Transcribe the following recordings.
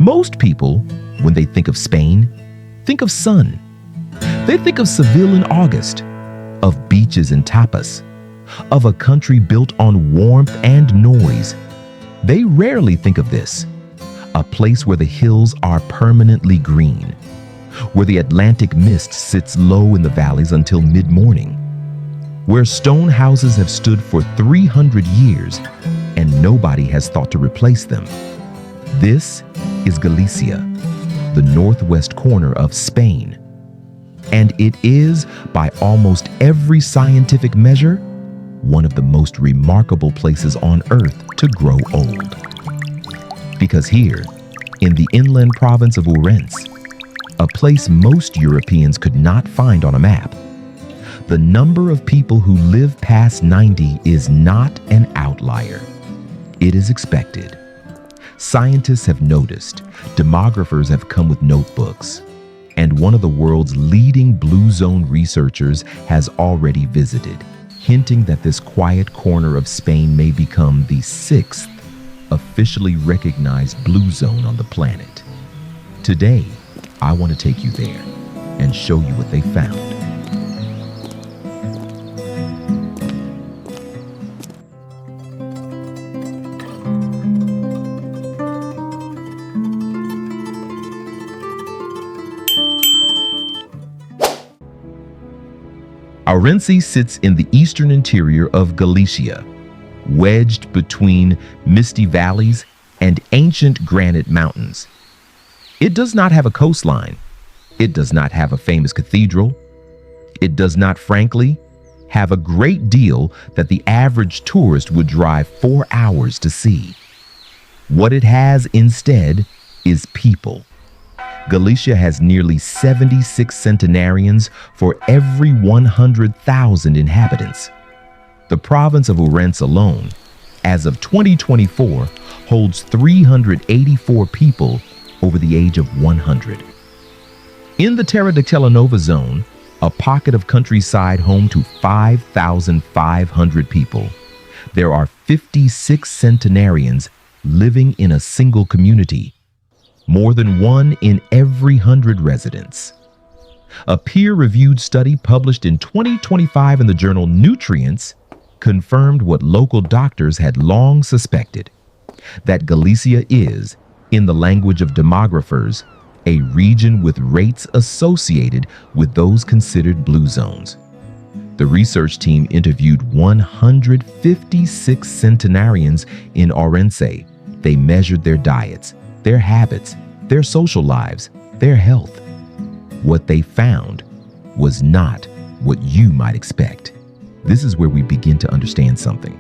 Most people, when they think of Spain, think of sun. They think of Seville in August, of beaches and tapas, of a country built on warmth and noise. They rarely think of this, a place where the hills are permanently green, where the Atlantic mist sits low in the valleys until mid-morning, where stone houses have stood for 300 years and nobody has thought to replace them. This is Galicia, the northwest corner of Spain. And it is, by almost every scientific measure, one of the most remarkable places on Earth to grow old. Because here, in the inland province of Ourense, a place most Europeans could not find on a map, the number of people who live past 90 is not an outlier. It is expected. Scientists have noticed, demographers have come with notebooks, and one of the world's leading blue zone researchers has already visited, hinting that this quiet corner of Spain may become the 6th officially recognized blue zone on the planet. Today, I want to take you there and show you what they found. Ourense sits in the eastern interior of Galicia, wedged between misty valleys and ancient granite mountains. It does not have a coastline. It does not have a famous cathedral. It does not, frankly, have a great deal that the average tourist would drive 4 hours to see. What it has instead is people. Galicia has nearly 76 centenarians for every 100,000 inhabitants. The province of Ourense alone, as of 2024, holds 384 people over the age of 100. In the Terra de Telenova zone, a pocket of countryside home to 5,500 people, there are 56 centenarians living in a single community, more than 1 in every 100 residents. A peer-reviewed study published in 2025 in the journal Nutrients confirmed what local doctors had long suspected, that Galicia is, in the language of demographers, a region with rates associated with those considered blue zones. The research team interviewed 156 centenarians in Ourense. They measured their diets, their habits, their social lives, their health. What they found was not what you might expect. This is where we begin to understand something.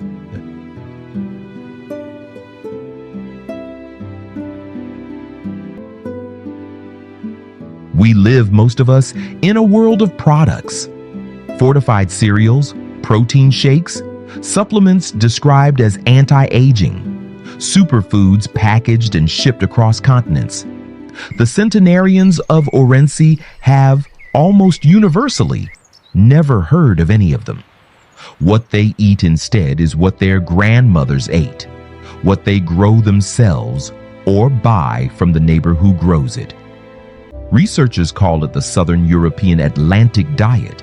We live, most of us, in a world of products. Fortified cereals, protein shakes, supplements described as anti-aging, superfoods packaged and shipped across continents. The centenarians of Ourense have, almost universally, never heard of any of them. What they eat instead is what their grandmothers ate, what they grow themselves or buy from the neighbor who grows it. Researchers call it the Southern European Atlantic diet,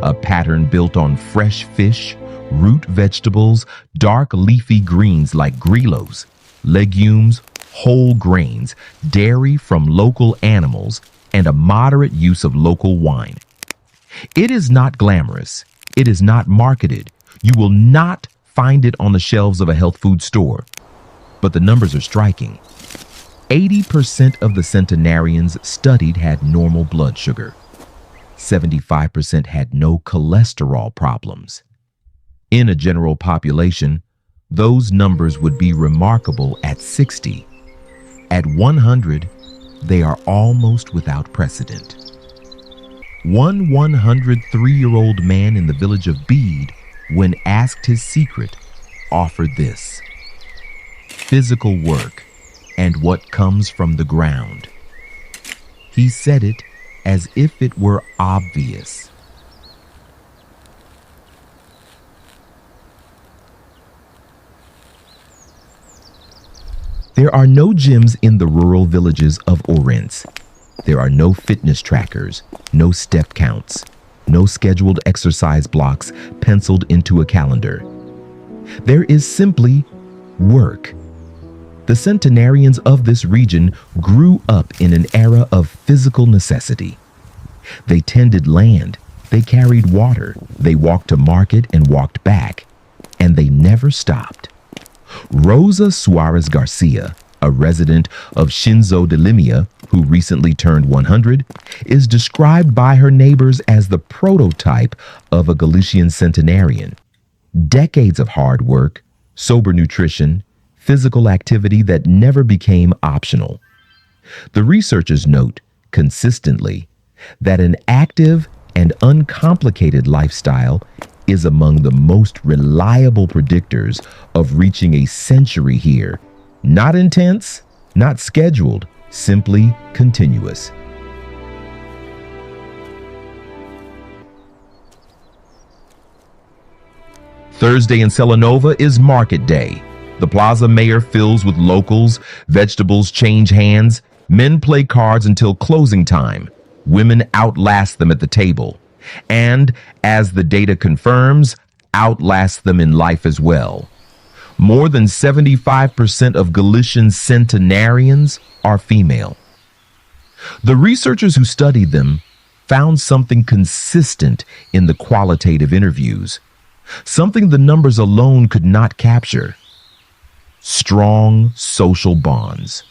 a pattern built on fresh fish, root vegetables, dark leafy greens like grillos, legumes, whole grains, dairy from local animals, and a moderate use of local wine. It is not glamorous. It is not marketed. You will not find it on the shelves of a health food store. But the numbers are striking. 80% of the centenarians studied had normal blood sugar. 75% had no cholesterol problems. In a general population, those numbers would be remarkable at 60. At 100, they are almost without precedent. One 103-year-old man in the village of Bede, when asked his secret, offered this: physical work and what comes from the ground. He said it as if it were obvious. There are no gyms in the rural villages of Ourense. There are no fitness trackers, no step counts, no scheduled exercise blocks penciled into a calendar. There is simply work. The centenarians of this region grew up in an era of physical necessity. They tended land, they carried water, they walked to market and walked back, and they never stopped. Rosa Suarez Garcia, a resident of Shinzo de Limia, who recently turned 100, is described by her neighbors as the prototype of a Galician centenarian. Decades of hard work, sober nutrition, physical activity that never became optional. The researchers note consistently that an active and uncomplicated lifestyle is among the most reliable predictors of reaching a century here. Not intense, not scheduled, simply continuous. Thursday in Celanova is market day. The plaza mayor fills with locals, vegetables change hands, men play cards until closing time, women outlast them at the table, and, as the data confirms, outlast them in life as well. More than 75% of Galician centenarians are female. The researchers who studied them found something consistent in the qualitative interviews, something the numbers alone could not capture. Strong social bonds.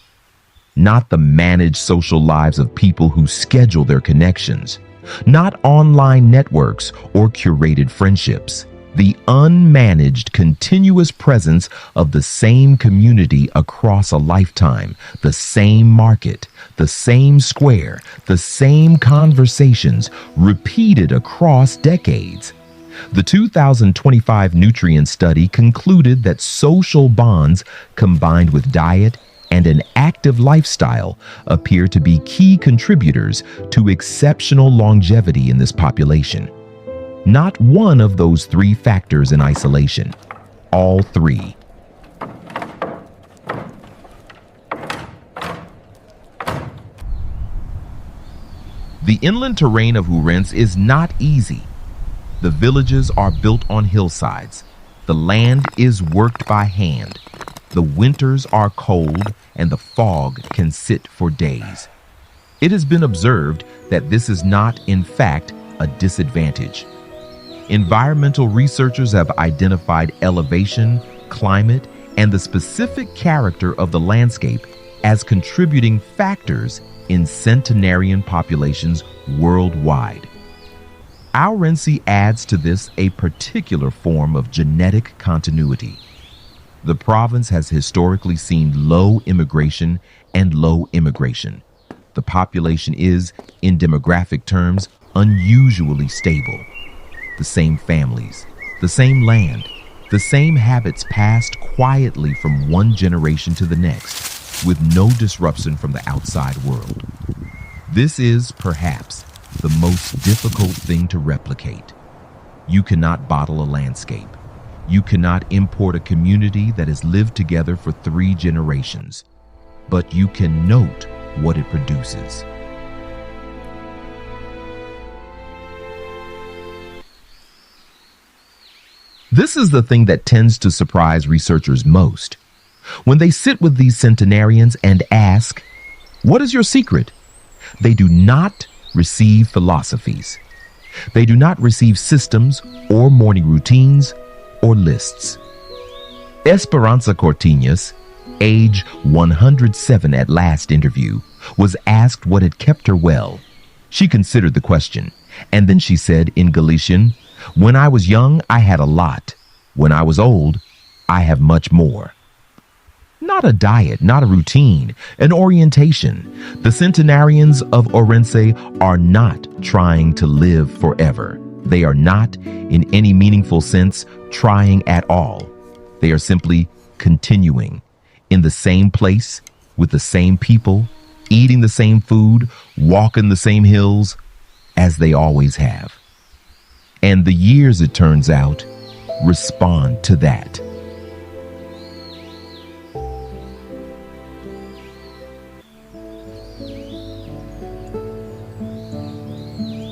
Not the managed social lives of people who schedule their connections. Not online networks or curated friendships. The unmanaged, continuous presence of the same community across a lifetime, the same market, the same square, the same conversations, repeated across decades. The 2025 nutrient study concluded that social bonds combined with diet and an active lifestyle appear to be key contributors to exceptional longevity in this population. Not one of those three factors in isolation, all three. The inland terrain of Ourense is not easy. The villages are built on hillsides. The land is worked by hand. The winters are cold and the fog can sit for days. It has been observed that this is not, in fact, a disadvantage. Environmental researchers have identified elevation, climate, and the specific character of the landscape as contributing factors in centenarian populations worldwide. Ourense adds to this a particular form of genetic continuity. The province has historically seen low immigration and low immigration. The population is, in demographic terms, unusually stable. The same families, the same land, the same habits passed quietly from one generation to the next, with no disruption from the outside world. This is, perhaps, the most difficult thing to replicate. You cannot bottle a landscape. You cannot import a community that has lived together for 3 generations, but you can note what it produces. This is the thing that tends to surprise researchers most. When they sit with these centenarians and ask, "What is your secret?" they do not receive philosophies. They do not receive systems or morning routines or lists. Esperanza Cortinas, age 107 at last interview, was asked what had kept her well. She considered the question, and then she said in Galician, "When I was young, I had a lot. When I was old, I have much more." Not a diet, not a routine, an orientation. The centenarians of Ourense are not trying to live forever. They are not, in any meaningful sense, trying at all. They are simply continuing in the same place, with the same people, eating the same food, walking the same hills, as they always have. And the years, it turns out, respond to that.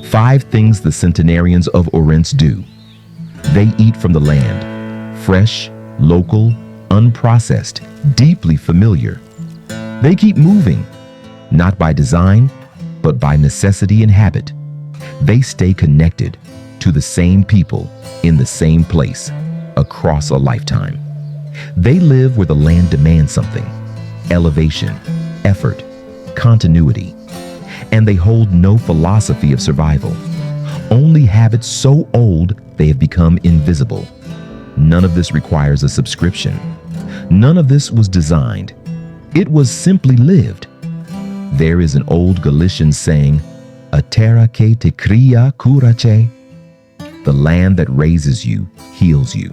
5 things the centenarians of Ourense do. They eat from the land, fresh, local, unprocessed, deeply familiar. They keep moving, not by design, but by necessity and habit. They stay connected to the same people in the same place across a lifetime. They live where the land demands something: elevation, effort, continuity. And they hold no philosophy of survival, only habits so old they have become invisible. None of this requires a subscription. None of this was designed. It was simply lived. There is an old Galician saying, "A terra que te cria curache." The land that raises you heals you.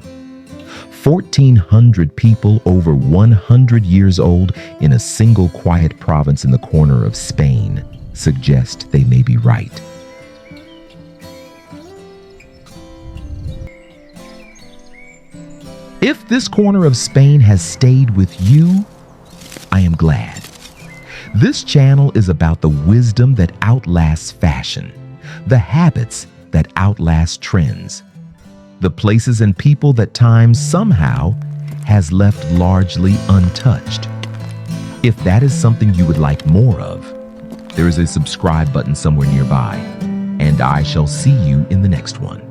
1,400 people over 100 years old in a single quiet province in the corner of Spain suggest they may be right. If this corner of Spain has stayed with you, I am glad. This channel is about the wisdom that outlasts fashion, the habits that outlast trends, the places and people that time somehow has left largely untouched. If that is something you would like more of, there is a subscribe button somewhere nearby, and I shall see you in the next one.